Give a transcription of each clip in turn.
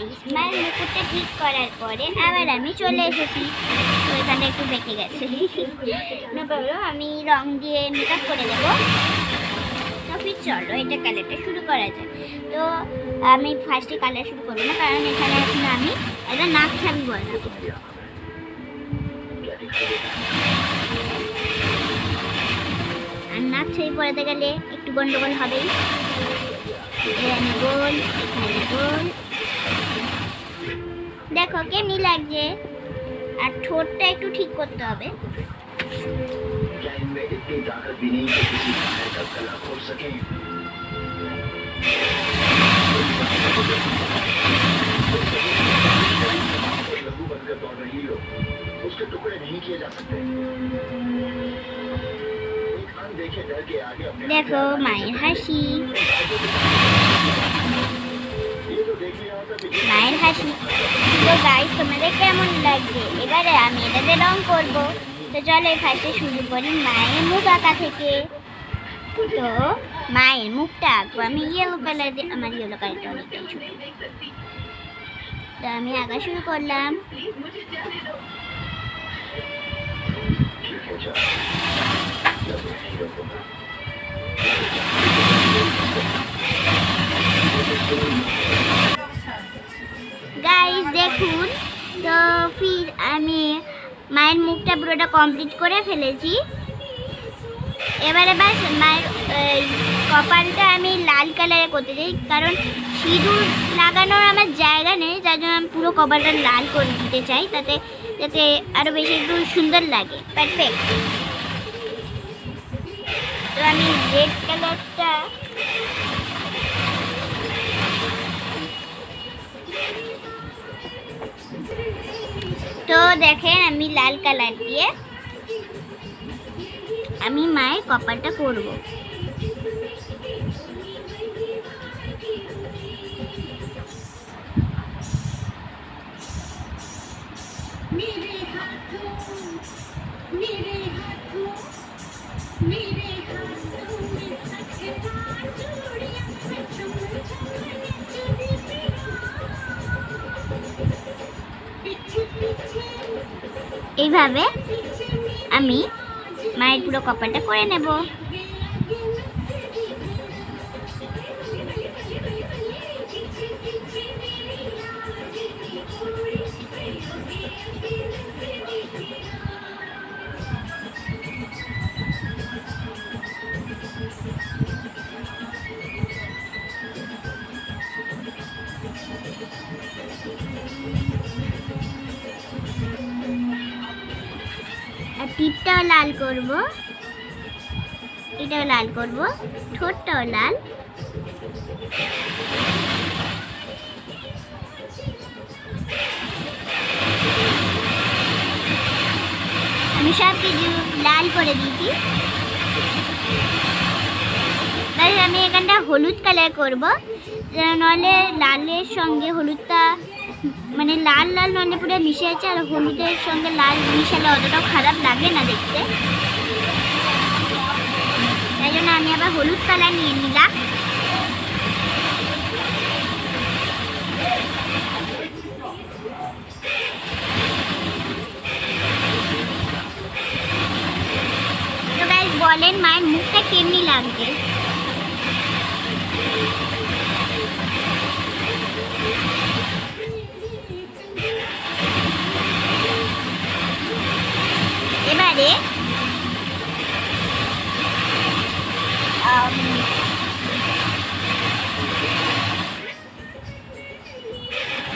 Guys, মায়ের মুকুটটা ঠিক করার পরে আবার আমি চলে এসেছি। তো এখানে একটু বেঁকে গেছে, নো প্রবলেম। আমি রং দিয়ে মেকআপ করে দেবো। তো ফির চলো এটা কালারটা শুরু করা যায়। তো আমি ফার্স্টে কালার শুরু করবো না, কারণ এখানে এখন আমি একটা নাক ছাবি বানাবো। আর নাক ছাবি পরাতে গেলে একটু গন্ডগোল হবেই। এখানে গোল, এখানে গোল, দেখো কেমনি লাগছে। আর ঠোঁটটা একটু ঠিক করতে হবে। দেখো মায়ের হাসি, মায়ের হাসি। তো গাইস, তোমাদের কেমন লাগছে? এবারে আমি এটাতে রং করব। তো চলো ফার্স্টে শুরু করি মায়ের মুখ আঁকা থেকে। তো মায়ের মুখটা আঁকবো আমি ইয়েলো কালার দিয়ে। আমার ইয়েলো কালারটা অনেকটাই ছোট। তো আমি আঁকা শুরু করলাম। গাইস দেখুন, তো ফির আমি মায়ের মুখটা পুরোটা কমপ্লিট করে ফেলেছি। এবারে বাস মায়ের কপালটা আমি লাল কালারে করতে চাই, কারণ সিঁদুর লাগানোর আমার জায়গা নেই, যার জন্য আমি পুরো কপালটা লাল করে দিতে চাই, যাতে আরও বেশি একটু সুন্দর লাগে। পারফেক্ট। তো আমি রেড কালারটা তো দেখেন আমি লাল কালার দিয়ে আমি মায়ের কপালটা করব। এইভাবে আমি মায়ের পুরো কপালটা করে নেব। আর টিপটাও লাল করব, এটাও লাল করব, ঠোঁটটাও লাল। আমি সব কিছু লাল করে দিয়েছি। তাই আমি এখানটা হলুদ কালার করব, নাহলে লালের সঙ্গে হলুদটা মানে লাল লাল নলে পুরো মিশে আছে, আর হলুদের সঙ্গে লাল মিশালে অতটাও খারাপ লাগে না দেখতে। তাই জন্য আমি আবার হলুদ কালার নিয়ে নিলাম। তো গাইস বলেন মায়ের মুখটা কেমনি লাগছে? এবারে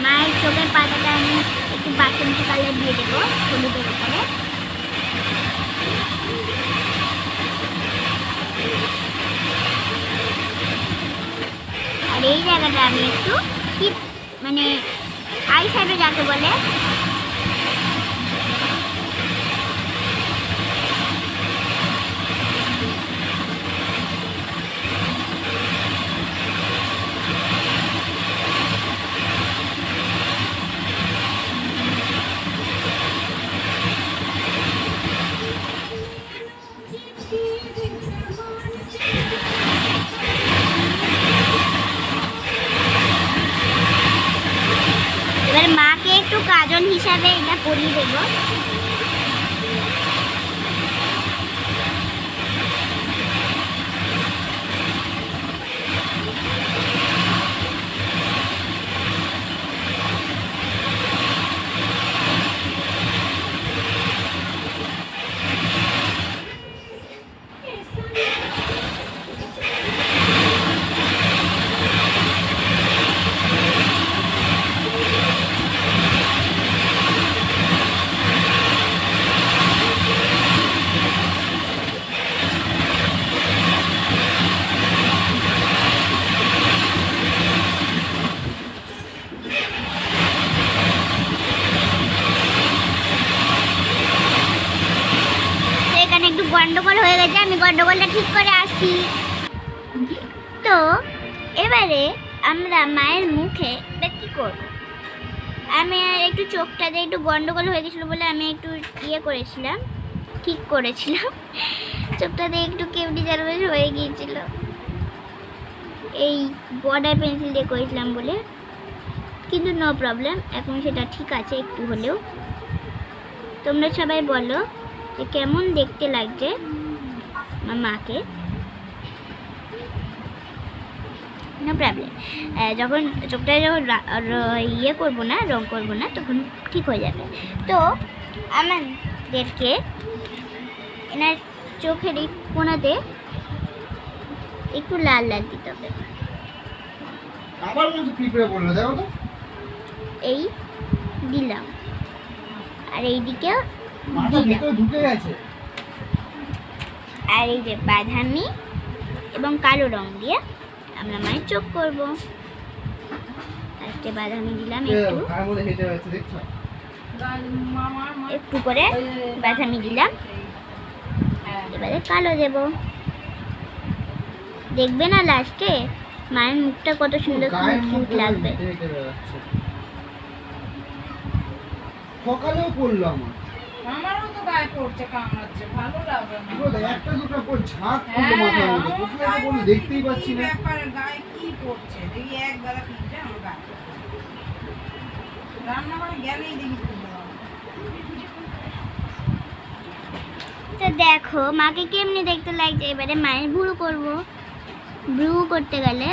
মায়ের চোখের পাতাটা আমি একটু বাসন্তী কালার দিয়ে দেবো হলুদের উপরে। আর এই জায়গাটা আমি একটু মানে আই শ্যাডো যাকে বলে এবার মাকে একটু কাজল হিসাবে এটা পরিয়ে দেবো। একটু গন্ডগোল হয়ে গেছে, আমি গন্ডগোলটা ঠিক করে আসি। তো এবারে আমরা মায়ের মুখে কি করব, আমি একটু চোখটা দিয়ে একটু গন্ডগোল হয়ে গেছিলো বলে আমি একটু ইয়ে করেছিলাম, ঠিক করেছিলাম। চোখটা দিয়ে একটু কেমনি জারবেশ হয়ে গিয়েছিল, এই বর্ডার পেন্সিল দিয়ে করেছিলাম বলে, কিন্তু নো প্রবলেম, এখন সেটা ঠিক আছে একটু হলেও। তোমরা সবাই বলো যে কেমন দেখতে লাগছে আমার মাকে। নো প্রবলেম, যখন চোখটা যখন ইয়ে করবো না, রং করবো না, তখন ঠিক হয়ে যাবে। তো আমাদেরকে এনার চোখের এই কোণাতে একটু লাল লাল দিতে হবে। এই দিলাম, আর এইদিকেও আর এই যে বাদামি এবং কালো রং দিয়ে আমরা মায়ের চোখ করবো। আজকে বাদামি দিলাম একটু করে বাদামি দিলাম, এবারে কালো দেব। দেখবে না লাস্টে মায়ের মুখটা কত সুন্দর কিউট লাগবে। সকালেও পড়লো আমারও তো গায়ে পড়ছে, কামড়াচ্ছে, ভালো লাগে না। একটা দুটো পর ঝাঁক করলো মাথার মধ্যে, কোথায় তো কোনো দেখতেই পাচ্ছি না। ব্যাপার গায়ে কি পড়ছে দেখি, একবেলা কিনতে আমার গায়ে রান্নাঘরে গেলেই দেখি। তো দেখো মাকে কেমনি দেখতে লাগছে। এবারে মায়ের ভ্রু করবো। ভ্রু করতে গেলে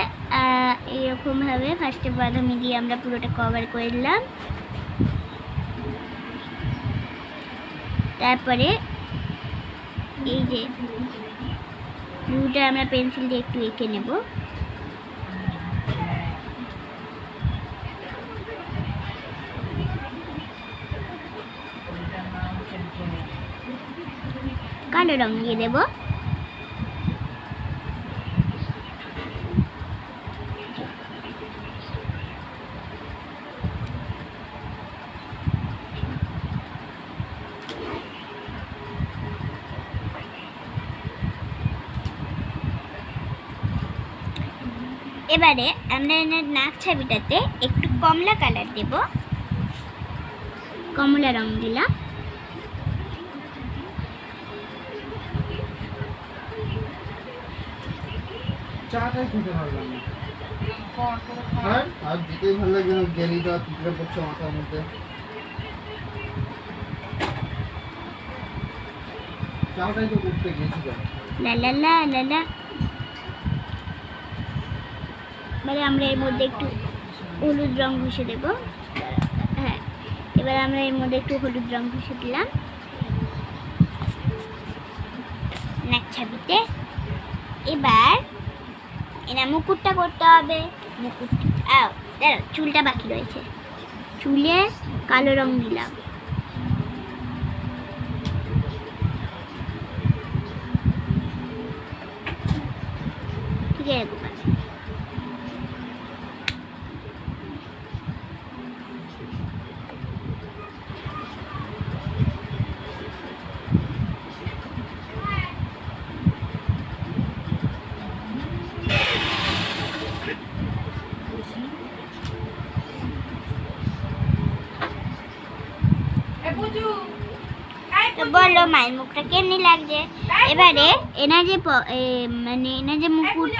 এরকম ভাবে ফার্স্টে বাদামি দিয়ে আমরা পুরোটা কভার করে দিলাম, তারপরে এই যে ভ্রুটা আমরা পেন্সিল দিয়ে একটু এঁকে নেব। কালো রং দিয়ে দেব। এবারে আমরা এনার নাক ছাবিটাতে একটু কমলা কালার দেব, কমলা রং দিলাম। চাটাই খেতে ভালো লাগে, আর যেতেই ভালো লাগে না, গেলিটা পিঁপড়ে পড়ছে মাথার মধ্যে। চাটাই তো করতে গেছিলাম। লা লা লা লা লা। এবারে আমরা এর মধ্যে একটু হলুদ রং ঘষে দেব। হ্যাঁ, এবার আমরা এর মধ্যে একটু হলুদ রং ঘষে দিলাম নাক ছাবিতে। এবার এনা মুকুটটা করতে হবে। মুকুট দাঁড়াও, চুলটা বাকি রয়েছে। চুলে কালো রং দিলাম। ঠিক আছে, বললো মায়ের মুখটা কেমনি লাগছে। এবারে এনার যে মানে এনার যে মুকুট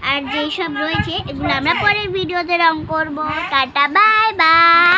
আর যেই সব রয়েছে এগুলো আমরা পরের ভিডিওতে রং করবো। Tata, bye bye.